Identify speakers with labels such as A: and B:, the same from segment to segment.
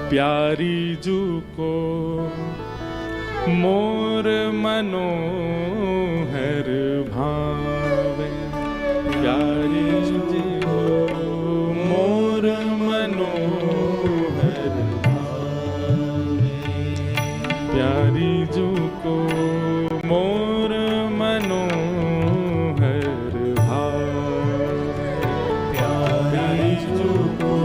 A: प्यारी जू को मोर मनोहर भावे, प्यारी जू को मोर मनोहर भावे, प्यारी जू को मोर मनोहर भावे, प्यारी जू को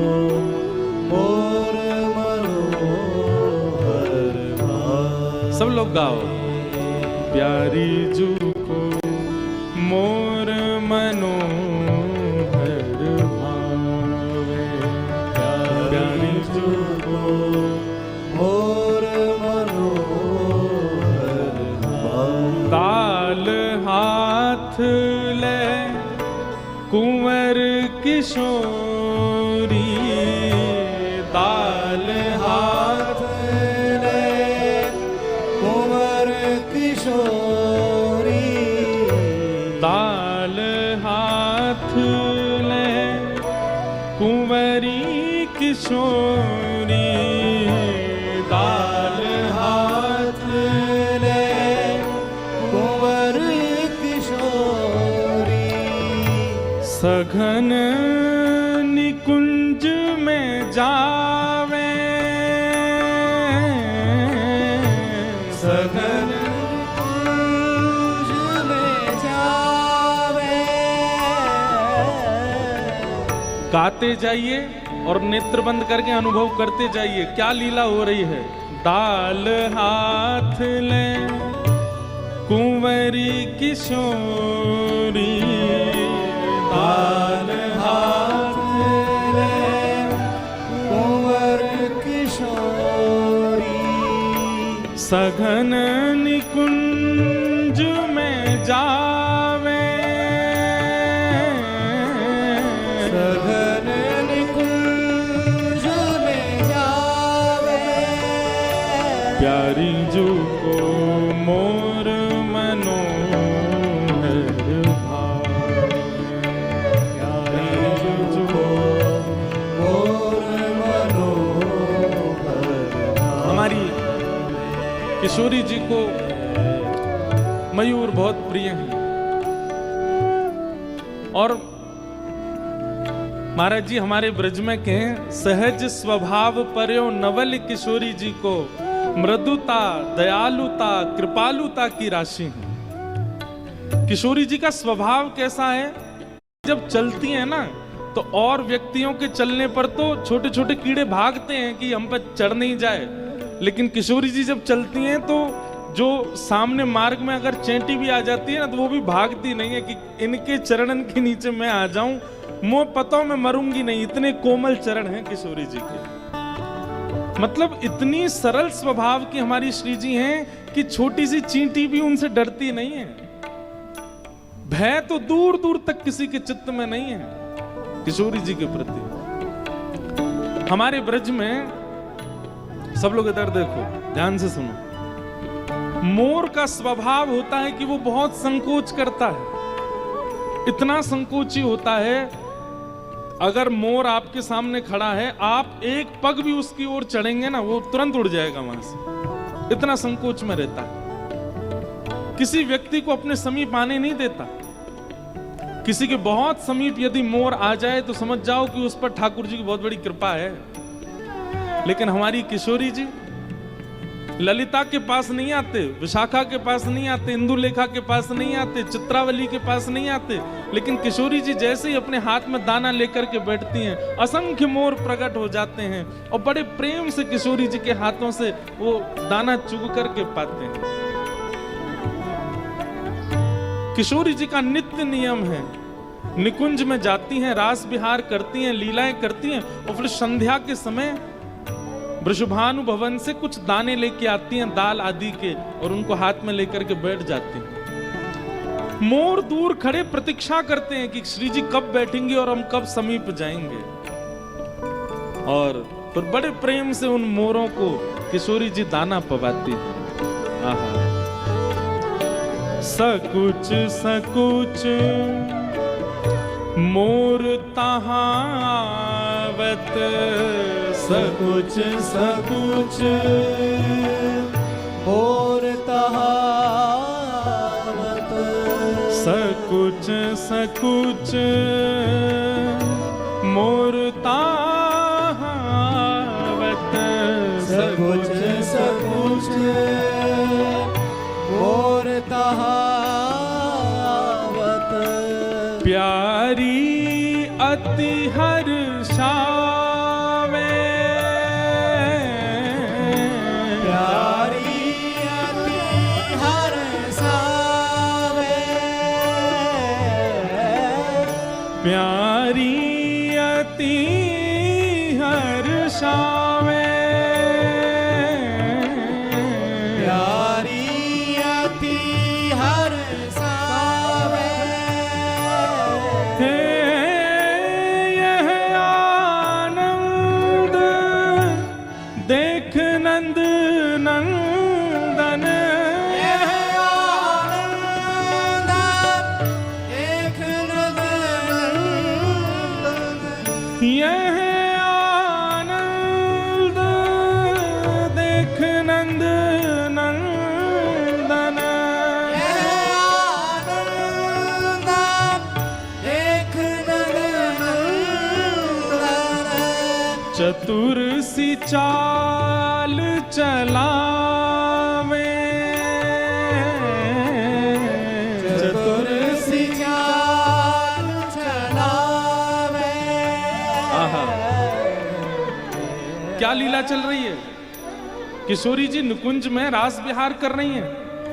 A: मोर मनोहर भावे। सब लोग गाओ। प्यारी जू को मोर मनोहर भावे, प्यारी जू को मोर मनोहर भावे। ताल हाथ ले कुंवर किशोरी, ताल हाथ ले कुंवर किशोरी, ताल हाथ ले कुंवरी किशोरी, ताल हाथ ले कुंवर किशोरी। सघन निकुंज में जावे, सघन निकुंज में जावे। गाते जाइए और नेत्र बंद करके अनुभव करते जाइए क्या लीला हो रही है। डाल हाथ ले कुंवरी किशोरी, डाल हाथ ले कुंवर किशोरी। सघन निकुंज में जावे, सघन निकुंज में जावे। प्यारी जू को मोर मनोहर भावे, प्यारी जू को मोर मनोहर भावे। हमारी किशोरी जी को मयूर बहुत प्रिय हैं और महाराज जी हमारे ब्रज में के सहज स्वभाव पर्यो नवल किशोरी जी को मृदुता, दयालुता, कृपालुता की राशि है। किशोरी जी का स्वभाव कैसा है, जब चलती है ना तो और व्यक्तियों के चलने पर तो छोटे छोटे कीड़े भागते हैं कि हम पर चढ़ नहीं जाए, लेकिन किशोरी जी जब चलती हैं तो जो सामने मार्ग में अगर चेंटी भी आ जाती है ना तो वो भी भागती नहीं है कि इनके चरणन के नीचे मैं आ जाऊं, मुंह पतों में मरूंगी नहीं। इतने कोमल चरण हैं किशोरी जी के। मतलब इतनी सरल स्वभाव की हमारी श्री जी हैं कि छोटी सी चींटी भी उनसे डरती नहीं है। भय तो दूर दूर तक किसी के चित्त में नहीं है किशोरी जी के प्रति। हमारे ब्रज में सब लोग इधर देखो, ध्यान से सुनो। मोर का स्वभाव होता है कि वो बहुत संकोच करता है, इतना संकोची होता है। अगर मोर आपके सामने खड़ा है, आप एक पग भी उसकी ओर चढ़ेंगे ना वो तुरंत उड़ जाएगा वहां से, इतना संकोच में रहता है। किसी व्यक्ति को अपने समीप आने नहीं देता। किसी के बहुत समीप यदि मोर आ जाए तो समझ जाओ कि उस पर ठाकुर जी की बहुत बड़ी कृपा है। लेकिन हमारी किशोरी जी ललिता के पास नहीं आते, विशाखा के पास नहीं आते, इंदुलेखा के पास नहीं आते, चित्रावली के पास नहीं आते, लेकिन किशोरी जी जैसे ही अपने हाथ में दाना लेकर के बैठती हैं, असंख्य मोर प्रकट हो जाते हैं और बड़े प्रेम से किशोरी जी के हाथों से वो दाना चुग करके पाते हैं। किशोरी जी का नित्य नियम है, निकुंज में जाती हैं, रास विहार करती हैं, लीलाएं करती हैं और फिर संध्या के समय वृषभानु भवन से कुछ दाने लेके आती हैं दाल आदि के और उनको हाथ में लेकर के बैठ जाती हैं। मोर दूर खड़े प्रतीक्षा करते हैं कि श्री जी कब बैठेंगे और हम कब समीप जाएंगे, और फिर बड़े प्रेम से उन मोरों को किशोरी जी दाना पवाती हैं। सकुच सकुच मोर तहां आवत
B: सकुच सकुच और तहावत
A: सकुच सकुच मोर तावत
B: सकुच सकुच और तहावत
A: प्यारी अति हर्षावे
B: प्यारी अति हर्षावे
A: प्यारी अति हर्षावे
B: प्यारी अति हर्षावे
A: हे यह आनंद देख नंद नंदन
B: यह आनंद एक नंदन
A: यह आनंद देख नंद नंदन
B: यह आनंद एक नंदन
A: चतुर सी चाल चलावे
B: चतुर सी चाल चलावे
A: आहा। क्या लीला चल रही है? किशोरी जी निकुंज में रास विहार कर रही हैं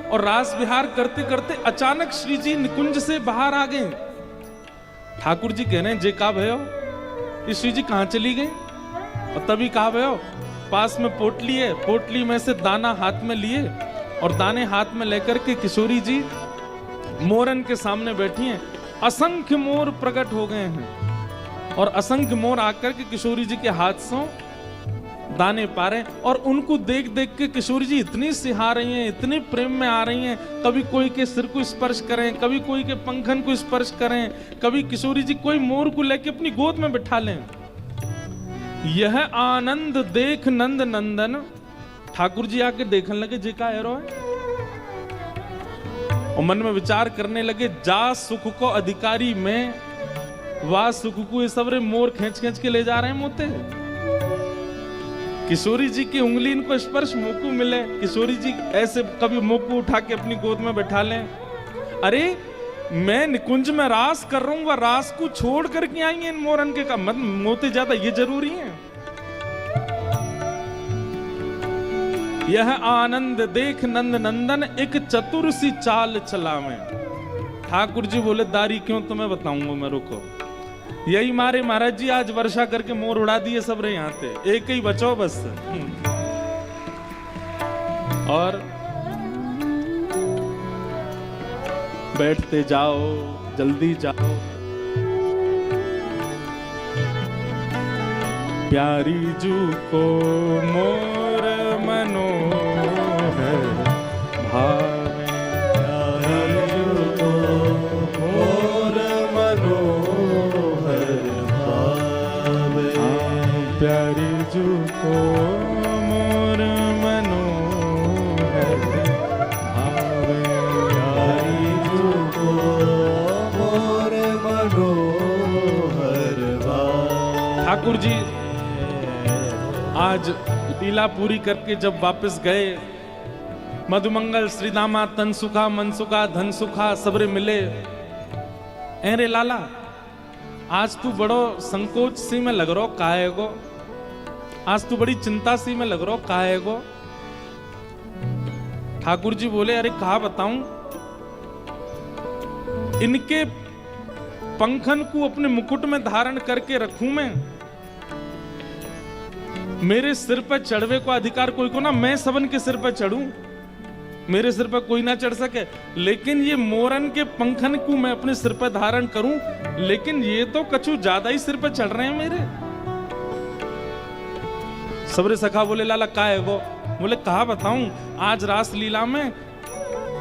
A: और रास विहार करते करते अचानक श्री जी निकुंज से बाहर आ गए। ठाकुर जी कह रहे हैं जे का भयो, ये श्री जी कहां चली गई? और तभी कहा भयो, पास में पोटली है, पोटली में से दाना हाथ में लिए और दाने हाथ में लेकर के किशोरी जी मोरन के सामने बैठी हैं। असंख्य मोर प्रकट हो गए हैं और असंख्य मोर आकर के किशोरी जी के हाथ से दाने पा रहे हैं और उनको देख देख के किशोरी जी इतनी सिहा रही हैं, इतने प्रेम में आ रही हैं। कभी कोई के सिर को स्पर्श करें, कभी कोई के पंखन को स्पर्श करें, कभी किशोरी जी कोई मोर को लेके अपनी गोद में बिठा लें। यह आनंद देख नंद नंदन। ठाकुर जी आके देखने लगे जे का एरो है और मन में विचार करने लगे, जा सुख को अधिकारी में वाह सुख को ये सबरे मोर खींच खींच के ले जा रहे हैं मोते। किशोरी जी की उंगली इनको स्पर्श मुंह को मिले, किशोरी जी ऐसे कभी मुंह को उठा के अपनी गोद में बैठा लें। अरे मैं निकुंज में रास कर रहा हूं, वह रास को छोड़ करके आई हैं इन मोरन के का मत मोते ज्यादा ये जरूरी है। यह आनंद देख नंद नंदन एक चतुर सी चाल चलावे। ठाकुर जी बोले दारी क्यों तुम्हें बताऊंगा मैं, रुको। यही मारे महाराज जी आज वर्षा करके मोर उड़ा दिए सब रे यहाँ थे, एक ही बचो बस। और बैठते जाओ, जल्दी जाओ। प्यारी जू को मोर मनोहर भावे,
B: प्यारी जू को मोर मनोहर भावे,
A: प्यारी जू को मोर मनोहर भावे,
B: प्यारी जू को मोर मनोहर भावे।
A: ठाकुर जी आज लीला पूरी करके जब वापस गए, मधुमंगल श्रीदामा तनसुखा मनसुखा धनसुखा सबरे मिले। अरे लाला आज तू बड़ो संकोच सी में लग रहो काहे गो, आज तू बड़ी चिंता सी में लग रहो काहे गो। ठाकुर जी बोले अरे कहा बताऊं, इनके पंखन को अपने मुकुट में धारण करके रखूं मैं, मेरे सिर पर चढ़वे को अधिकार कोई को ना, मैं सबन के सिर पर चढ़ूं, मेरे सिर पर कोई ना चढ़ सके, लेकिन ये मोरन के पंखन को मैं अपने सिर पर धारण करूं, लेकिन ये तो कछु ज्यादा ही सिर पर चढ़ रहे हैं मेरे। सबरे सखा बोले लाला का है वो? बोले कहा बताऊं, आज रास लीला में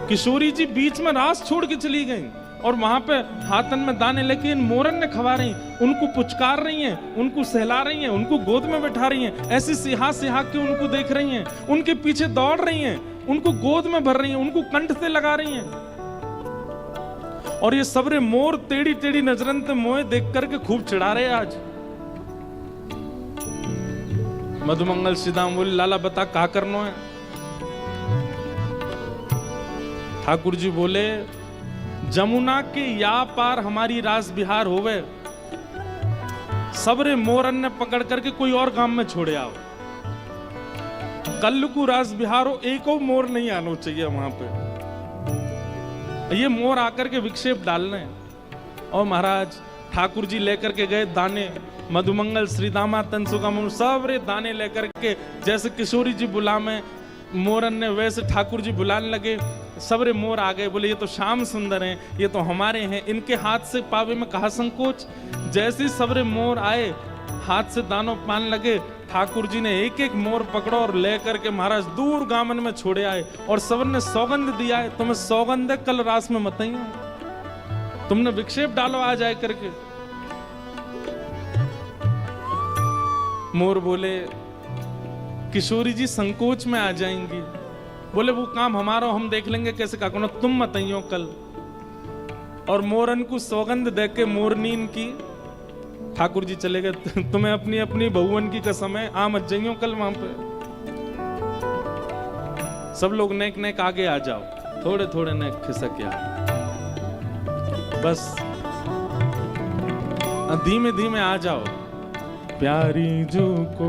A: किशोरी जी बीच में रास छोड़ के चली गई। और वहां पे हाथन में दाने लेके इन मोरन ने खवा रही, उनको पुचकार रही हैं, उनको सहला रही हैं, उनको गोद में बैठा रही हैं, ऐसी सिहा सिहा के उनको देख रही हैं, उनके पीछे दौड़ रही हैं, उनको गोद में भर रही हैं, उनको कंठ से लगा रही हैं। और ये सबरे मोर टेढ़ी टेढ़ी नजरन ते मोए देख करके खूब चिढ़ा रहे आज। मधुमंगल सीधाम बोले, लाला बता का करना है। ठाकुर जी बोले, जमुना के या पार हमारी रास बिहार होवे, सबरे मोरन ने पकड़ करके कोई और गांव में छोड़े आओ। कल को रास बिहार हो, एक और मोर नहीं आना चाहिए वहां पे। ये मोर आकर के विक्षेप डालने। और महाराज ठाकुर जी लेकर के गए दाने, मधुमंगल श्रीदामा तनसुका सबरे दाने लेकर के, जैसे किशोरी जी बुलावे मोरन ने, वैसे ठाकुर जी बुलाने लगे। सबरे मोर आ गए, बोले ये तो श्याम सुंदर हैं, ये तो हमारे हैं, इनके हाथ से पावे में कहा संकोच। जैसे ही सबरे मोर आए, हाथ से दानों पान लगे, ठाकुर जी ने एक एक मोर पकड़ो और लेकर के महाराज दूर गामन में छोड़े आए। और सबन ने सौगंध दिया है, तुम्हें सौगंध है कल रास में मत आइयो, तुमने विक्षेप डालो आ जाए करके। मोर बोले, किशोरी जी संकोच में आ जाएंगी। बोले वो काम हमारा, हम देख लेंगे कैसे का करना, तुम मत आइयो कल। और मोरन को सौगंध दे के मोरनीन की ठाकुर जी चले गए। तुम्हें अपनी अपनी बहुवन की कसम है, आ मत जाइयो कल वहां पे। सब लोग नेक नेक आगे आ जाओ, थोड़े थोड़े नेक खिसक आओ, बस धीमे धीमे आ जाओ। प्यारी जो को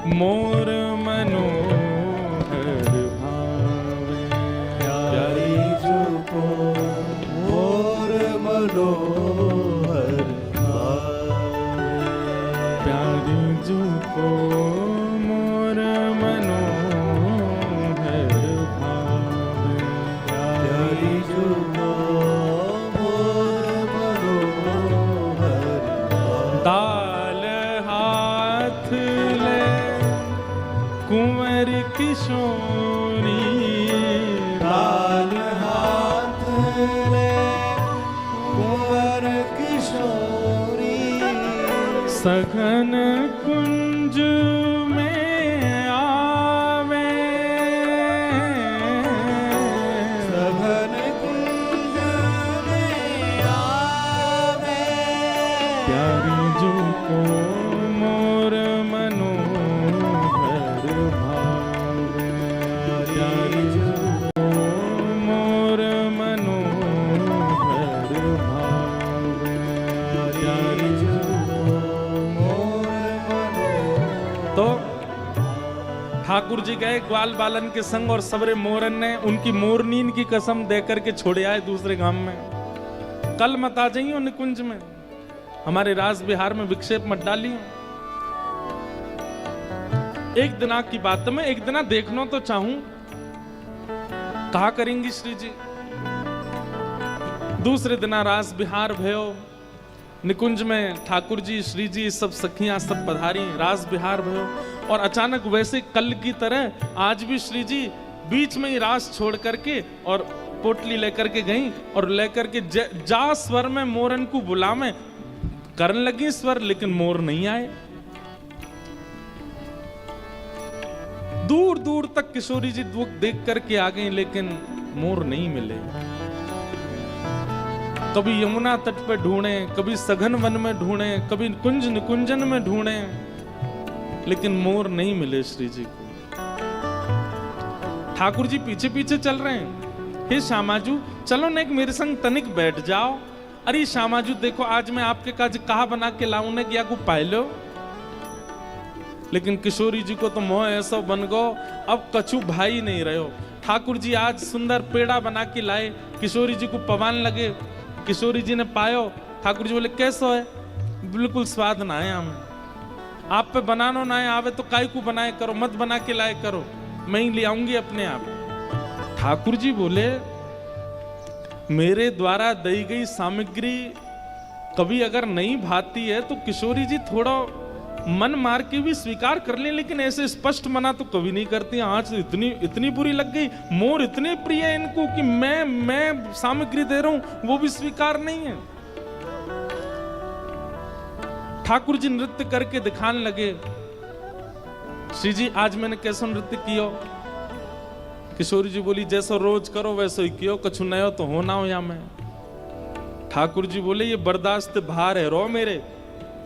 A: मोर मनोहर भावे,
B: प्यारी जो को मोर मनोहर भावे,
A: प्यारी जो को मोर मनोहर भावे,
B: प्यारी जो को मोर मनोहर भावे।
A: ताल हाथ ले कुंवर किशोरी,
B: ताल हाथ ले कुंवर किशोरी,
A: सघन कुंज में आवे,
B: सघन कुंज में आवे,
A: प्यारी जो को मोर मनोहर भावे, प्यारी जो को मोर मनोहर भावे, प्यारी जो तो ठाकुर जी गए ग्वाल बालन के संग और सबरे मोरन ने उनकी मोरनीन की कसम देकर के छोड़े आए दूसरे गांव में। कल मत आ जाइयो निकुंज में, हमारे राज बिहार में विक्षेप मत डालियो। एक दिना की बात में एक दिना देखना तो चाहूं, कहा करेंगी श्री जी। दूसरे दिना राज बिहार भयो, निकुंज में ठाकुर जी श्री जी सब सखियां सब पधारी, रास बिहार भयो। और अचानक वैसे कल की तरह आज भी श्री जी बीच में ही रास छोड़ करके और पोटली लेकर के गई और लेकर के जा स्वर में मोरन को बुलावे करने लगी स्वर, लेकिन मोर नहीं आए। दूर दूर तक किशोरी जी दुख देख करके आ गई, लेकिन मोर नहीं मिले। कभी यमुना तट पे ढूंढे, कभी सघन वन में ढूंढे, कभी कुंज निकुंजन में ढूंढे, लेकिन मोर नहीं मिले श्री जी को। ठाकुर जी पीछे पीछे चल रहे हैं। हे श्यामाजू चलो न मेरे संग तनिक बैठ जाओ। अरे श्यामाजू देखो आज मैं आपके काज कहा बना के लाऊं ने किया को पाए लो। लेकिन किशोरी जी को तो मोह ऐसा बन गो, अब कछु भाई नहीं रहे हो। ठाकुर जी आज सुंदर पेड़ा बना के लाए, किशोरी जी को पवान लगे। किशोरी जी ने पायो, ठाकुर जी बोले कैसा है? बिल्कुल स्वाद ना है हमें, आप पे बनानो ना है आवे तो काय को बनाए करो, मत बना के लाए करो, मैं ही ले आऊंगी अपने आप। ठाकुर जी बोले मेरे द्वारा दी गई सामग्री कभी अगर नहीं भाती है तो किशोरी जी थोड़ा मन मार के भी स्वीकार कर ले, लेकिन ऐसे स्पष्ट मना तो कभी नहीं करती। आज इतनी इतनी बुरी लग गई, मोर इतने प्रिय है इनको कि मैं सामग्री दे रहा हूं वो भी स्वीकार नहीं है। ठाकुर जी नृत्य करके दिखाने लगे, श्री जी आज मैंने कैसा नृत्य किया? किशोरी जी बोली जैसा रोज करो वैसा ही कियो, कछु नयो तो होना हो या मैं। ठाकुर जी बोले ये बर्दाश्त भार है रो मेरे,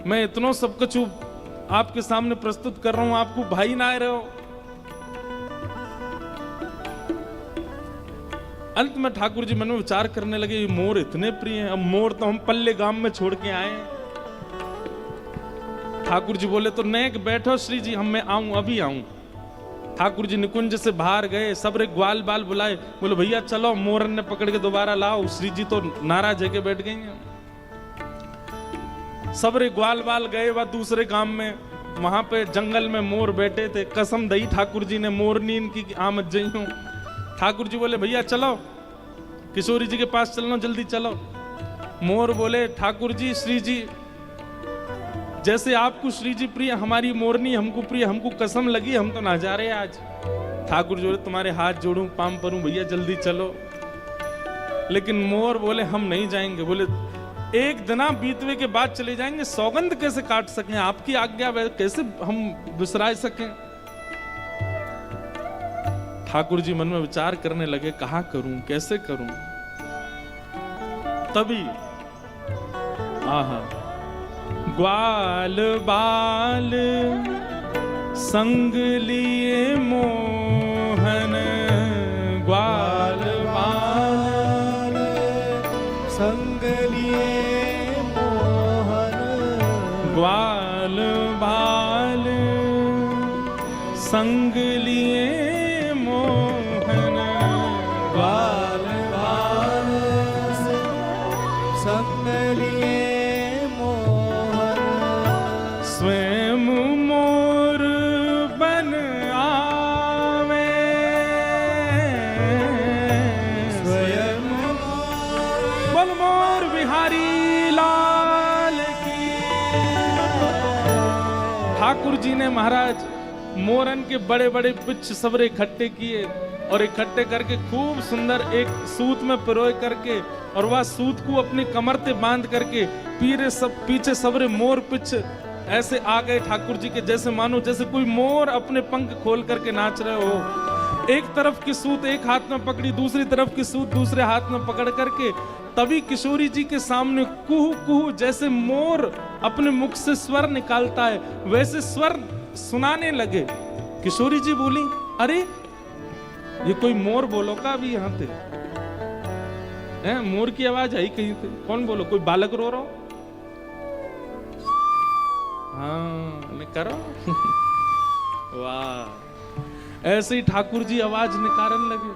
A: मैं इतना सब कुछ आपके सामने प्रस्तुत कर रहा हूं, आपको भाई ना आ रहे हो। अंत में ठाकुर जी मन में विचार करने लगे ये मोर इतने प्रिय हैं, अब मोर तो हम पल्ले गांव में छोड़ के आए। ठाकुर जी बोले तो नेक बैठो श्री जी, हम मैं आऊं अभी आऊं। ठाकुर जी निकुंज से बाहर गए, सबरे ग्वाल बाल बुलाए, बोले भैया चलो मोरन ने पकड़ के दोबारा लाओ। श्री जी तो नाराज है बैठ गई हैं। सबरे ग्वाल बाल गए वह दूसरे गांव में, वहां पे जंगल में मोर बैठे थे। कसम दई ठाकुर जी ने मोरनी इनकी आमद जई हूं। ठाकुर जी बोले भैया चलो किशोरी जी के पास चलना, जल्दी चलो। मोर बोले ठाकुर जी श्री जी जैसे आपको श्री जी प्रिय हमारी मोरनी हमको प्रिय, हमको कसम लगी हम तो ना जा रहे आज। ठाकुर जी बोले तुम्हारे हाथ जोड़ूं पाम परूं भैया जल्दी चलो। लेकिन मोर बोले हम नहीं जाएंगे। बोले एक दिना बीतवे के बाद चले जाएंगे, सौगंध कैसे काट सकें, आपकी आज्ञा कैसे हम विसराय सकें। ठाकुर जी मन में विचार करने लगे कहा करूं कैसे करूं। तभी आहा ग्वाल बाल संग लिए मोहन, ग्वाल बाल
B: संग लिए मोहन,
A: ग्वाल बाल संग लिए मोहन,
B: ग्वाल बाल संग लिए मोहन,
A: स्वयं मोर बन आवे,
B: स्वयं
A: बोल मोर बिहारी लाल की। ठाकुर जी ने महाराज मोरन के बड़े बड़े पिच्छ सबरे इकट्ठे किए और इकट्ठे करके खूब सुंदर एक सूत में पिरोए करके, और वह सूत को अपनी कमर पे बांध करके पीछे सबरे मोर पिच्छ ऐसे आ गए ठाकुर जी के, जैसे मानो जैसे कोई मोर अपने पंख खोल करके नाच रहे हो। एक तरफ की सूत एक हाथ में पकड़ी, दूसरी तरफ की सूत दूसरे हाथ में पकड़ करके, तभी किशोरी जी के सामने कुहू कुहू जैसे मोर अपने मुख से स्वर निकालता है वैसे स्वर सुनाने लगे। किशोरी जी बोली अरे ये कोई मोर बोलो का अभी यहाँ थे हैं? मोर की आवाज आई कहीं थे, कौन बोलो? कोई बालक रो रहा? हाँ करो वाह। ऐसे ही ठाकुर जी आवाज निकालने लगे।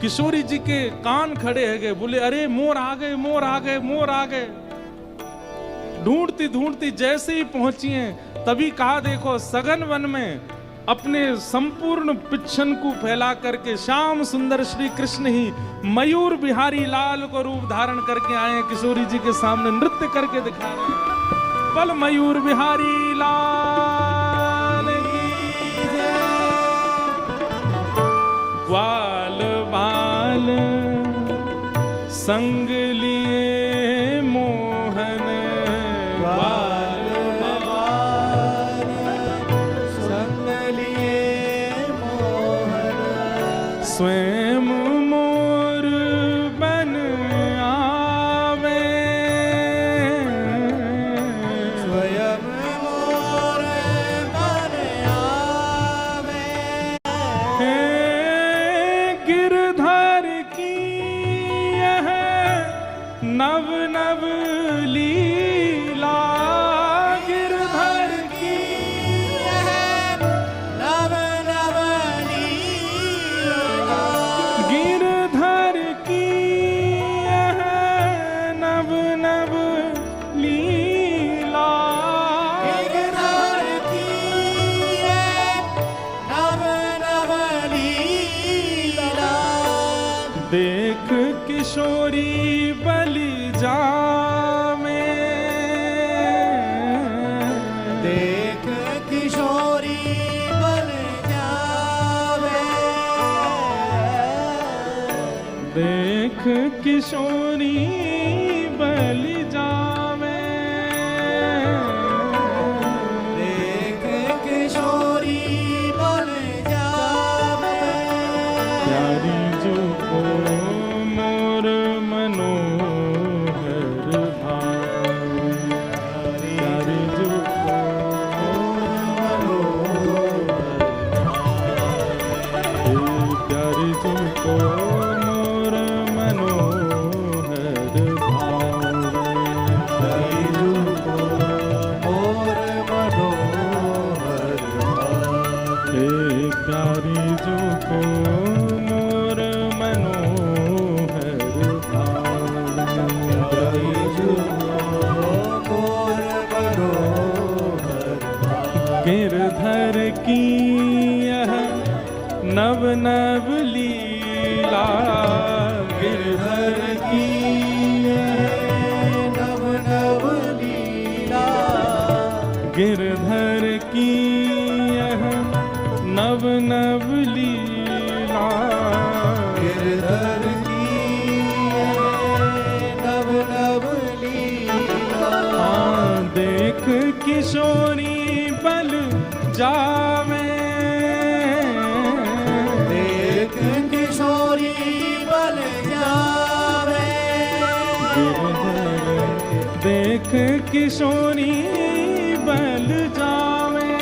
A: किशोरी जी के कान खड़े है गए, बोले अरे मोर आ गए मोर आ गए मोर आ गए। ढूंढती ढूंढती जैसे ही पहुंची हैं तभी कहा देखो सघन वन में अपने संपूर्ण पिच्छन को फैला करके श्याम सुंदर श्री कृष्ण ही मयूर बिहारी लाल को रूप धारण करके आए हैं, किशोरी जी के सामने नृत्य करके दिखा रहे हैं। बल मयूर बिहारी लाल की जय। ग्वाल बाल संग लिए मोहन,
B: ग्वाल बाल संग लिए मोहन,
A: स्वयं मोर बन आवे,
B: स्वयं मोर बन आवे,
A: हे गिरधर की यह नव नव लीला, गिरधर की
B: नव नव लीला,
A: गिरधर की यह नव नव लीला,
B: गिरधर की नव नव लीला,
A: देख किशोरी बलि जामे,
B: देख
A: देख किशोरी बलि जावे,
B: देख किशोरी बल जावे,
A: प्यारी जो को मोर मनोहर भावे, प्यारी जो को प्यारी जो को मोर मनोहर भावे, प्यारी जो को
B: मोर मनोहर
A: हे प्यारी जो को मोर मनोहर भावे, प्यारी जो
B: मोर मनोहर
A: गिरधर की यह नव नव लीला, गिरधर की
B: नव नव लीला,
A: गिरधर की यह नव नव लीला,
B: गिरधर की नव नव लीला,
A: हाँ, देख किशोरी बल जावे,
B: देख किशोरी बल जावे,
A: गिरधर देख किशोरी बल जावे,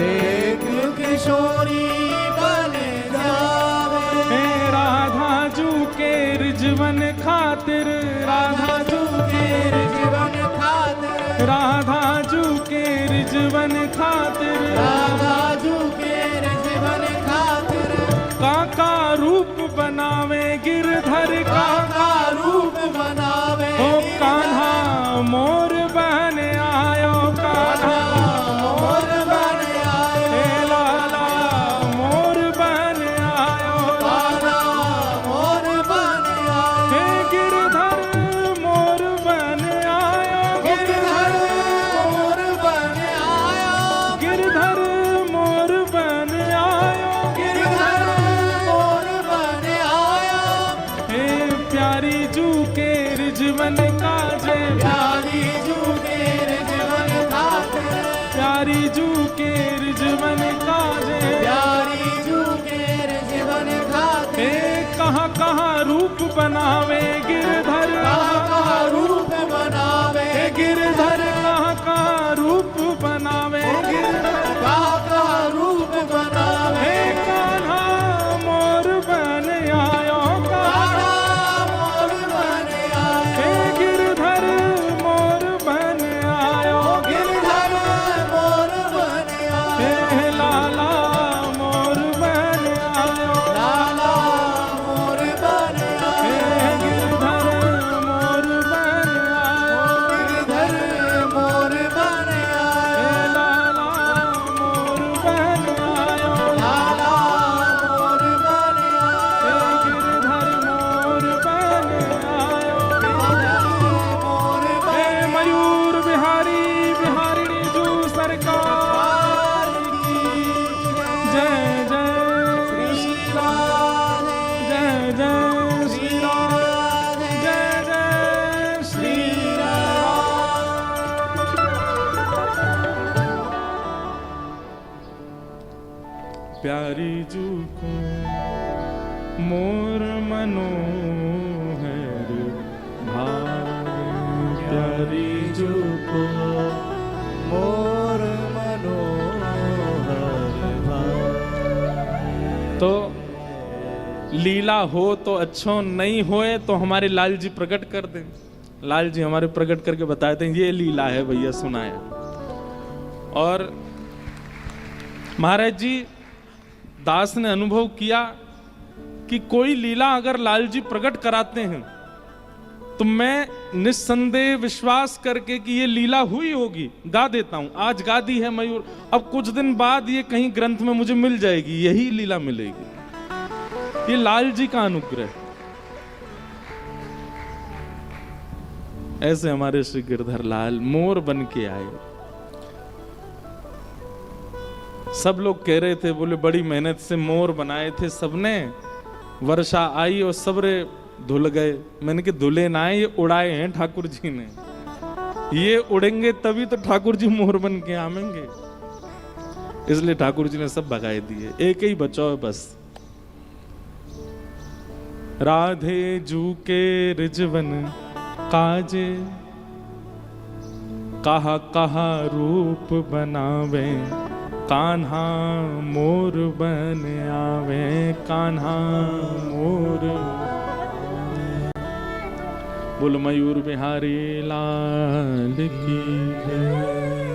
B: देख किशोरी बल जावे,
A: हे राधा जू के रिजवन खातिर, राधा जू के
B: जीवन खातिर,
A: राधा जू के रिजवन खातिर,
B: राधा जू के जीवन खातिर,
A: काका रूप बनावे गिरधर का,
B: काका रूप बनावे,
A: ओ कान्हा मोर बहन आयो, कान्हा
B: मोर बन आयो,
A: हे लाला मोर बहन आयो,
B: कान्हा मोर बन आयो,
A: हे गिरधर मोर बहन आयो,
B: गिरधर मोर बन आयो,
A: गिरधर मोर बहन आयो,
B: गिरधर मोर बन आयो,
A: हे प्यारी जू के रिजवन काजे,
B: प्यारी जू के जीवन खातिर,
A: प्यारी जू के रिजवन काजे,
B: प्यारी जू के जीवन खातिर,
A: हे कहाँ कहाँ रूप बनावे गिरधर,
B: काका रूप बनावे,
A: हे गिरधर कहाँ कहाँ रूप बनावे गिरधर,
B: काका रूप बनावे,
A: हे कान्हा मोर बन आयो, कान्हा
B: मोर बन आयो,
A: हे गिरधर मोर बन आयो,
B: गिरधर मोर बन आयो,
A: हे लाला मोर बन आयो,
B: लाला मोर बन
A: हे
B: आयो,
A: गिरधर मोर बन आयो,
B: गिरधर मोर बन
A: हे
B: आयो,
A: लाला मोर बन आयो,
B: लाला मोर बन
A: हे
B: आयो,
A: गिरधर मोर बन आयो,
B: गिरधर मोर
A: हे
B: बन
A: मयूर बिहारी बिहारिणी जू सरकार
B: की
A: जय जय
B: श्री राधे,
A: जय जय
B: श्री
A: श्री
B: राधे,
A: जय जय श्री प्यारी जू को मोर मनोहर भावे, प्यारी जू को
B: मोर मनोहर भावे।
A: तो लीला हो तो अच्छो, नहीं होए तो हमारे लाल जी प्रकट कर दें। लाल जी हमारे प्रकट करके बताए थे ये लीला है भैया, सुनाया। और महाराज जी दास ने अनुभव किया कि कोई लीला अगर लाल जी प्रकट कराते हैं तो मैं निस्संदेह विश्वास करके कि ये लीला हुई होगी गा देता हूं। आज गा दी है मयूर, अब कुछ दिन बाद ये कहीं ग्रंथ में मुझे मिल जाएगी, यही लीला मिलेगी। ये लाल जी का अनुग्रह। ऐसे हमारे श्री गिरधर लाल मोर बन के आए। सब लोग कह रहे थे, बोले बड़ी मेहनत से मोर बनाए थे सबने, वर्षा आई और सबरे धुल गए। मैंने कि धुले ना है, ये उड़ाए हैं ठाकुर जी ने। ये उड़ेंगे तभी तो ठाकुर जी मोर बन के आवेंगे। इसलिए ठाकुर जी ने सब भगाए दिए, एक ही बचाओ बस। राधे जू के रिजवन काजे, कहा कहा रूप बनावे, कान्हा मोर बन आवे, कान्हा मोर। बोल मयूर बिहारी लाल की जय।